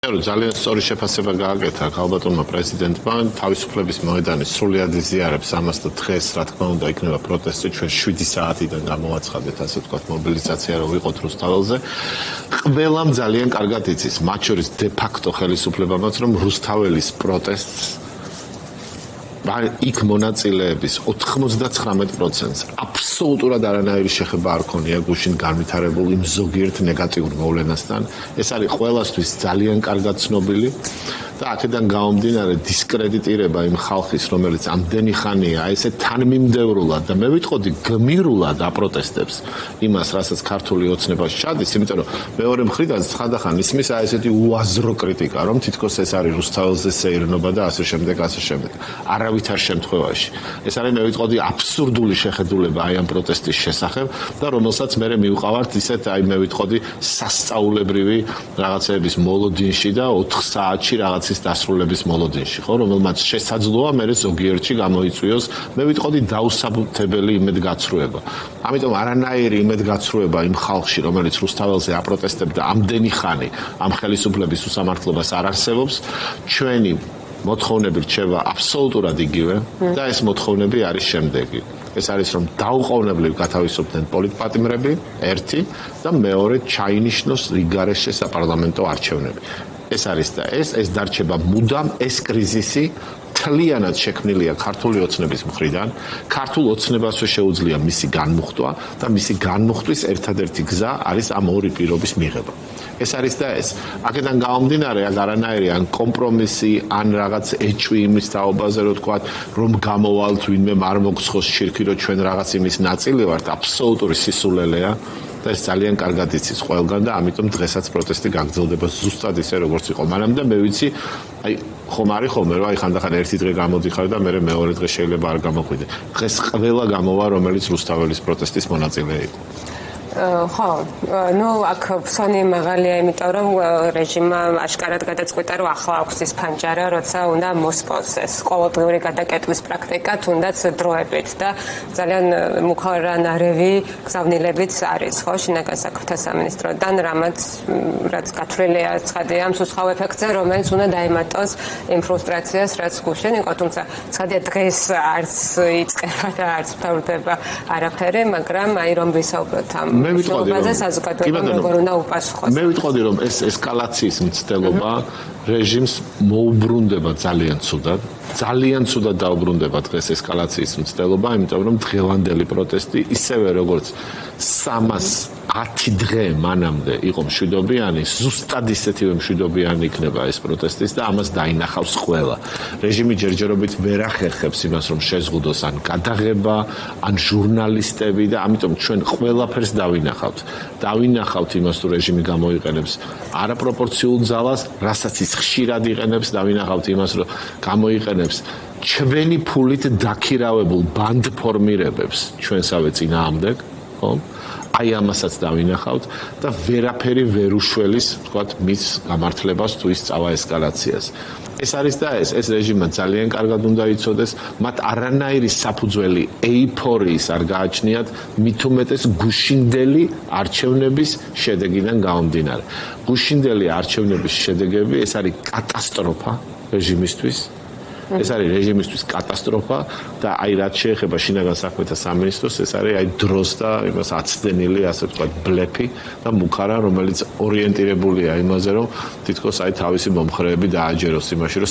ძალიან სწორი შეფასება გააკეთა ქალბატონმა პრეზიდენტმა თავისუფლების მოედანი სრულად იზიარებს ამას და დღეს რა თქმა უნდა იქნება პროტესტი ჩვენ 7 საათიდან გამოვაცხადეთ ასე ვთქვათ მობილიზაცია რომ ვიყოთ რუსთაველზე ყველამ ძალიან კარგად იცის მათ შორის დე ფაქტო ხელისუფლებამაც რომ რუსთაველის პროტესტს იქ მონაწილეების 99%-ს აბსოლუტურად არანაირი შეხება არ ქონია გუშინ განვითარებულ იმ ზოგიერთ ნეგატიურ მოვლენასთან. ეს არის ყველასთვის ძალიან კარგად ცნობილი და აქედან გამომდინარე დისკრედიტირება იმ ხალხის, რომელიც ამდენი ხანია ესე თანმიმდევრულად და მე ვიტყოდი გმირულად აპროტესტებს იმას, რასაც ქართული ოცნება შეადის, იმიტომ რომ მეორე მხრიდან ხანდახან ისმის ესეთი უაზრო კრიტიკა, რომ თითქოს ეს არის რუსთაველზე სეირნობა და ასე შემდეგ. არავითარ შემთხვევაში. ეს არის მე ვიტყოდი აბსურდული შეხედულება აი ამ პროტესტის შესახებ და რომელსაც მე მივყავართ ისეთ აი მე ვიტყოდი სასწაულებრივი რაღაცების მოლოდინში და 4 საათში რაღაცის დასრულების მოლოდინში, ხო, რომელმაც შესაძლოა მე ზოგიერთში გამოიწვიოს მე ვიტყოდი დაუსაბუთებელი იმედგაცრუება. ამიტომ არანაირი იმედგაცრუება იმ ხალხში, რომელიც რუსთაველზე აპროტესტებდა ამდენი ხანი ამ ხელისუფლების უსამართლობას არ არსებობს, ჩვენი მოთხოვნები რჩება აბსოლუტურად იგივე და ეს მოთხოვნები არის შემდეგი. ეს არის რომ დაუყოვნებლივ გათავისუფლდნენ პოლიტპატიმრები, ერთი და მეორე ჩაინიშნოს რიგარეშე საპარლამენტო არჩევნები. ეს არის და ეს დარჩება მუდამ ეს კრიზისი თლიანად შექმნილია ქართული ოცნების მხრიდან. ქართულ ოცნებასვე შეუძლია მისი განმუხტვა და მისი განმუხტვის ერთადერთი გზა არის ამ ორი პირობის მიღება. ეს არის და ეს. აქედან გამომდინარე არანაირი ან კომპრომისი ან რაღაც ეჭვი იმის თაობაზე რომ თქვათ რომ გამოვალთ ვინმე არ მოგცხოს შირქი რომ ჩვენ რაღაც იმის ნაწილი ვართ აბსოლუტური სისულელეა და ეს ძალიან კარგად იცის ყველგან და ამიტომ დღესაც პროტესტი გაგრძელდება ზუსტად ისე როგორც იყო. მანამ და მე ვიცი აი ხომ არის ხოლმე რომ აი ხანდახან ერთი დღე გამოდიხარ და მე მეორე დღე შეიძლება არ გამოხვიდე. დღეს ყველა გამოვა რომელიც რუსთაველის პროტესტის მონაწილე იყო. ხო, ну, აქ ფსონი მაღალია, იმიტომ რომ რეჟიმმა აშკარად გადაწყვიტა, რომ ახლა აქვს ის ფანჯარა, როცა უნდა მოსპოს ეს ყოველდღიური გადაკეტვის პრაქტიკა, თუნდაც დროებით და ძალიან მუხარანარევი გზავნილებიც არის, ხო, შინაგან საქმეთა სამინისტროდან, რაც გათვლილია ცხადია ამ სუსხავ ეფექტზე, რომელიც უნდა დაემატოს იმ ფრუსტრაციას, რაც გუშინ იყო, თუმცა ცხადია დღეს არც იწყება და არც მთავრდება არაფერი, მაგრამ აი რომ ვისაუბროთ ამ მე ვიტყოდი რომ ეს ესკალაციის მცდელობა რეჟიმს მოუბრუნდება ძალიან ცუდად დაუბრუნდება დღეს ესკალაციის მცდელობა, იმიტომ რომ დღევანდელი პროტესტი ისევე როგორც 310 დღე მანამდე იყო მშვიდობიანი, ზუსტად ისეთივე მშვიდობიანი იქნება ეს პროტესტის და ამას დაინახავს ყველა. რეჟიმი ჯერჯერობით ვერ ახერხებს იმას, რომ შეზღუდოს ან გადაღება, ან ჟურნალისტები და ამიტომ ჩვენ ყველაფერს დავინახავთ იმას, თუ რეჟიმი გამოიყენებს არაპროპორციულ ძალას, რასაც ის ხშირად იყენებს, დავინახავთ იმას, რომ გამოიყენებს ჩვენი ფულით დაქირავებულ ბანდფორმირებებს ჩვენსავე წინააღმდეგ, ხო? აი ამასაც დავინახავთ და ვერაფერი ვერ უშველის, ვთქვათ, მის გამართლებას თუ ის წავა ესკალაციას. ეს არის და ეს რეჟიმმა ძალიან კარგად უნდა იცოდეს, მათ არანაირი საფუძველი ეიფორიის არ გააჩნიათ, მით უმეტეს გუშინდელი არჩევნების შედეგიდან გამომდინარე. გუშინდელი არჩევნების შედეგები ეს არის კატასტროფა რეჟიმისთვის. ეს არის რეჟიმისთვის კატასტროფა და აი რაც შეეხება შინაგან საქმეთა სამინისტროს, ეს არის აი დროს და იმას აცდენილი, ასე ვთქვათ, ბლეფი და მუხარა, რომელიც ორიენტირებულია იმაზე, რომ თითქოს აი თავისი მომხრეები დააჯეროს იმაში, რომ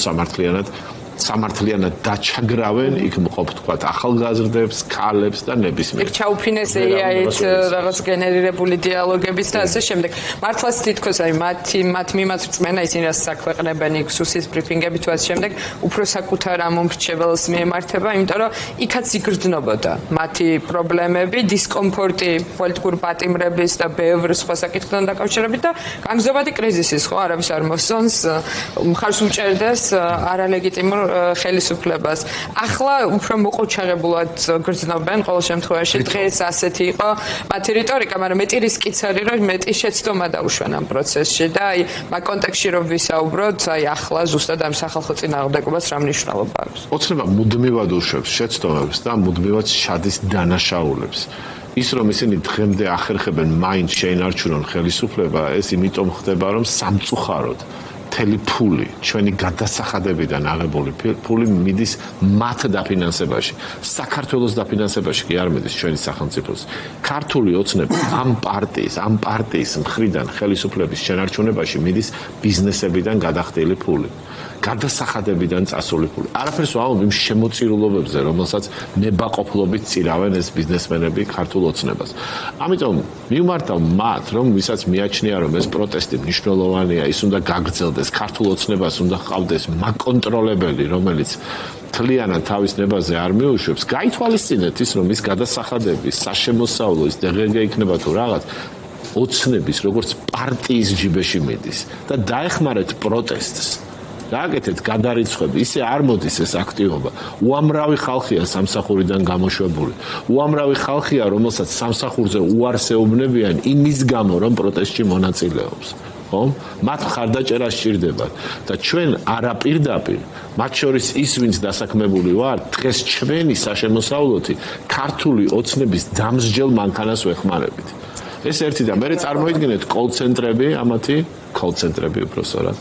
სამართლიანად დაჩაგრავენ იქ მყოფ თქვათ ახალგაზრდებს, ქალებს და ნებისმიერ. იქ ჩაუფრინეს AI-ით რაღაც გენერირებული დიალოგების და ასე შემდეგ. მართლაც თითქოს აი მათ მიმართ რწმენა ისინი რაც საქვეყნებენ იქ სუსის ბრიფინგები თუ ასე შემდეგ, უფრო საკუთარ ამომრჩეველს მიემართება, იმიტომ რომ იქაც იგრძნობოდა მათი პრობლემები, დისკომფორტი პოლიტიკურ პატიმრების და ბევრ სხვა საკითხთან დაკავშირებით და გამგზავრდი კრიზისის, ხო, არავის არ მოსწონს, მხარს უჭერდეს არალეგიტიმურ ხელისუფლებას. ახლა უფრო მოყოჩაღებულად გრძნობენ ყოველ შემთხვევაში. დღეს ასეთი იყო მათი რიტორიკა, მაგრამ მეტი რისკიც არის, რომ მეტი შეცდომა დაუშვან ამ პროცესში და აი მაგ კონტექსტში რომ ვისაუბროთ, აი ახლა ზუსტად ამ სახალხო წინააღმდეგობას რა მნიშვნელობა აქვს? ოცნება მუდმივად უშვებს შეცდომებს და მუდმივად შადის დანაშაულებს. ის რომ ისინი დღემდე ახერხებენ მაინც შეინარჩუნონ ხელისუფლება, ეს იმიტომ ხდება, რომ სამწუხაროდ მთელი ფული, ჩვენი გადასახადებიდან აღებული ფული მიდის მათ დაფინანსებაში. საქართველოს დაფინანსებაში კი არ მიდის ჩვენი სახელმწიფოს. ქართული ოცნება ამ პარტიის მხრიდან ხელისუფლების შენარჩუნებაში მიდის ბიზნესებიდან გადახდილი ფული. გადასახადებიდან წასული ფული. არაფერს ვამბობ იმ შემოწირულობებზე, რომელსაც ნებაყოფლობით წირავენ ეს ბიზნესმენები ქართულ ოცნებას. ამიტომ მივმართავ მათ, რომ ვისაც მიაჩნია, რომ ეს პროტესტი მნიშვნელოვანია, ის უნდა გაგრძელდეს, ქართულ ოცნებას უნდა ჰყავდეს მაკონტროლებელი, რომელიც თლიანად თავის ნებაზე არ მიუშვებს, გაითვალისწინეთ ის, რომ ის გადასახადების, საშემოსავლო, ის DGG იქნება თუ რაღაც ოცნების, როგორც პარტიის ჯიბეში მიდის და დაეხმარეთ პროტესტს. გააკეთეთ გადარიცხვები, ისე არ მოდის ეს აქტივობა. უამრავი ხალხია სამსახურიდან გამოშვებული. უამრავი ხალხია, რომელსაც სამსახურზე უარს ეუბნებიან იმის გამო, რომ პროტესტში მონაწილეობს. ხო? მათ მხარდაჭერა სჭირდებათ და ჩვენ არაპირდაპირ, მათ შორის ის, ვინც დასაქმებული ვარ, დღეს ჩვენი საშემოსავლოთი ქართული ოცნების დამსჯელ მანქანას ვეხმარებით. ეს ერთი და მე წარმოიდგინეთ კოლ-ცენტრები, ამათი კოლ-ცენტრები უბრალოდ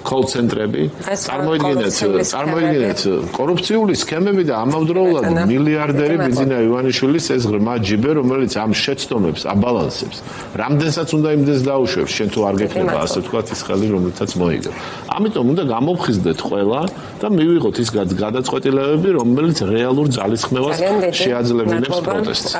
კოლ-ცენტრები, წარმოიდგინეთ კორუფციული სქემები და ამავდროულად მილიარდერი ბიძინა ივანიშვილის ეს ღრმა ჯიბე, რომელიც ამ შეცდომებს აბალანსებს. რამდენსაც უნდა იმდენს დაუშვებს, შენ თუ არ გექნება, ასე ვთქვათ, ის ხელი, რომელიცაც მოიგებ. ამიტომ უნდა გამოვხიზდეთ ყველა და მივიღოთ ის გადაწყვეტილებები, რომელიც რეალურ ძალისხმევას შეაძლებინებს პროტესტს.